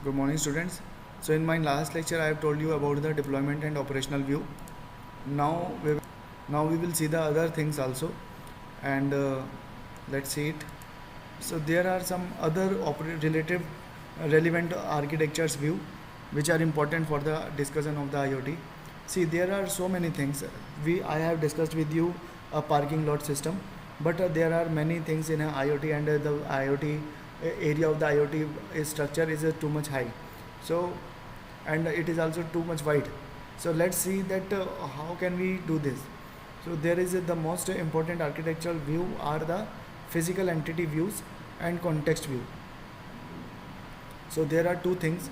Good morning, students. So in my last lecture I have told you about the deployment and operational view. Now we will see the other things also, and let's see it. So there are some other relative relevant architectures view which are important for the discussion of the IoT. See, there are so many things. I have discussed with you a parking lot system, but there are many things in a IoT, and the IoT area of the IoT structure is too much high. So, and it is also too much wide. So let's see that how can we do this. So there is the most important architectural view are the physical entity views and context view. So there are two things.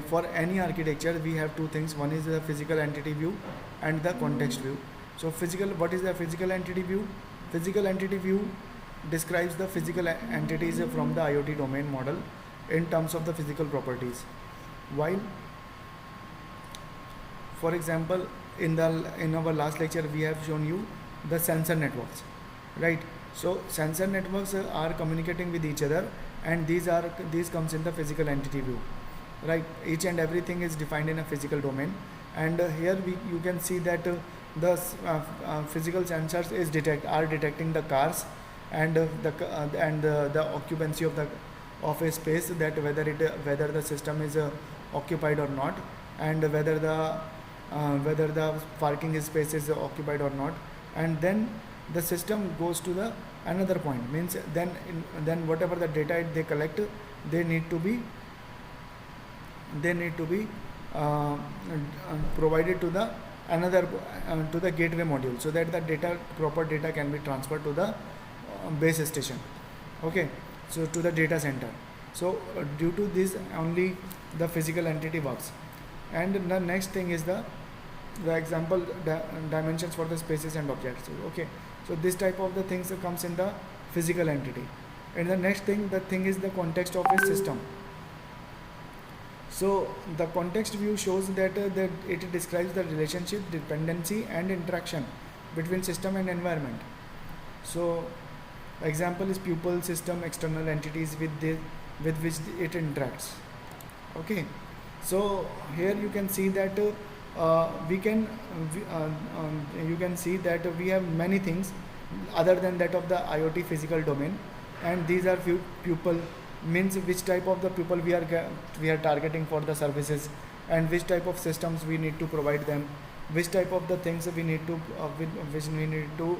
For any architecture we have two things. One is the physical entity view and the context view. So what is the physical entity view? Physical entity view describes the physical entities from the IoT domain model in terms of the physical properties. While, for example, in our last lecture we have shown you the sensor networks, right? So sensor networks are communicating with each other, and these comes in the physical entity view, right? Each and everything is defined in a physical domain, and here you can see that the physical sensors are detecting the cars and the occupancy of a space, that whether the system is occupied or not, and whether the parking space is occupied or not. And then the system goes to the another point, means then whatever the data they collect, they need to be provided to the another to the gateway module, so that the proper data can be transferred to the base station, okay, so to the data center. So due to this only the physical entity works. And the next thing is the example dimensions for the spaces and objects, okay. So this type of the things comes in the physical entity. And the next thing, the thing is the context of a system. So the context view shows that it describes the relationship, dependency and interaction between system and environment. So example is pupil, system, external entities with which it interacts, okay. So here you can see that you can see that we have many things other than that of the IoT physical domain, and these are few pupil, means which type of the pupil we are targeting for the services, and which type of systems we need to provide them, which type of the things we need to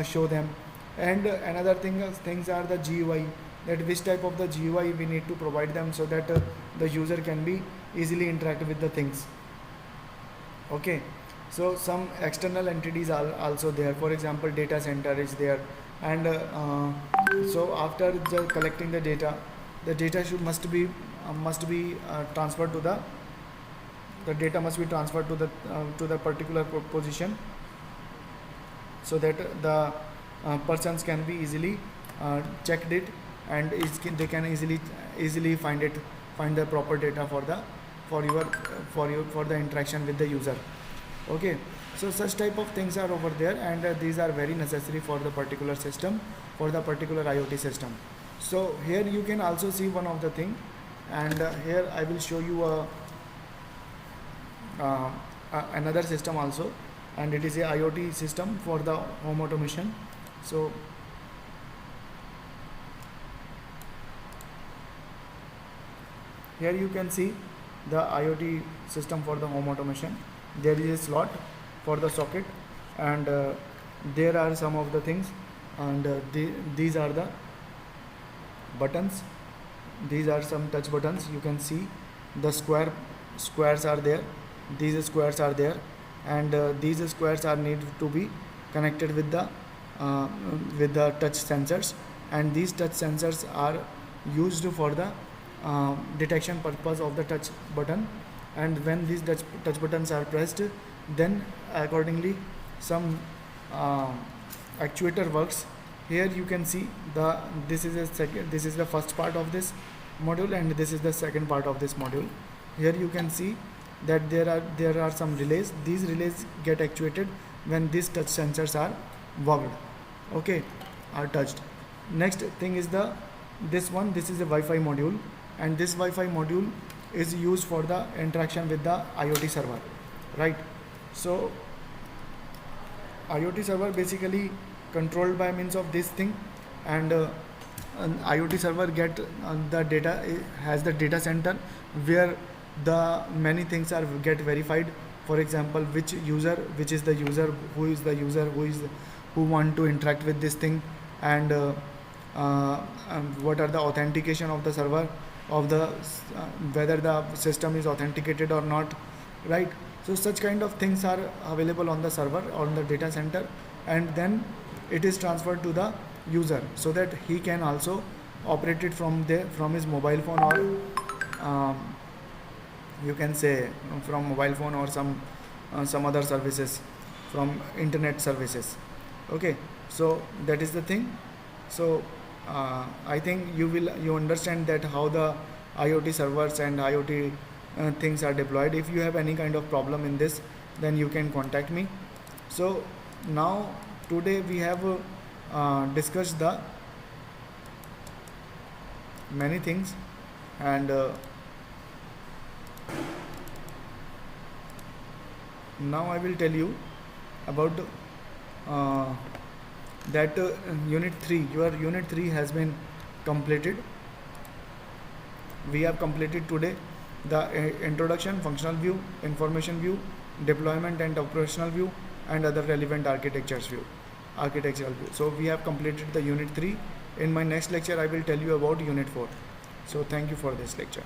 show them. And another things are the GUI, that which type of the GUI we need to provide them, so that the user can be easily interact with the things, okay. So some external entities are also there. For example, data center is there, and so after collecting the data must be transferred to the data must be transferred to the particular position, so that the persons can be easily checked it, and they can easily find the proper data for the interaction with the user, okay. So such type of things are over there, and these are very necessary for the particular system, for the particular IoT system. So here you can also see one of the thing, and here I will show you another system also, and it is a IoT system for the home automation. So here you can see the IoT system for the home automation. There is a slot for the socket, and there are some of the things, and these are the buttons. These are some touch buttons. You can see the squares are there. These squares are there, and these squares are need to be connected with the touch sensors, and these touch sensors are used for the detection purpose of the touch button. And when these touch buttons are pressed, then accordingly some actuator works. Here you can see this is the first part of this module, and this is the second part of this module. Here you can see that there are some relays. These relays get actuated when these touch sensors are worked, okay, are touched. Next thing is this is a Wi-Fi module, and this Wi-Fi module is used for the interaction with the IoT server, right? So IoT server basically controlled by means of this thing, and an IoT server get the data, has the data center where the many things are get verified. For example, which is the user, who want to interact with this thing, and what are the authentication of the server, of the whether the system is authenticated or not, right? So such kind of things are available on the server, on the data center, and then it is transferred to the user so that he can also operate it from there, from his mobile phone, or you can say from mobile phone, or some other services, from internet services. Okay, so that is the thing. So I think you understand that how the IoT servers and IoT things are deployed. If you have any kind of problem in this, then you can contact me. So now today we have discussed the many things, and now I will tell you about that unit 3, your unit 3 has been completed. We have completed today the introduction, functional view, information view, deployment and operational view, and other relevant architectural view. So we have completed the unit 3. In my next lecture I will tell you about unit 4. So thank you for this lecture.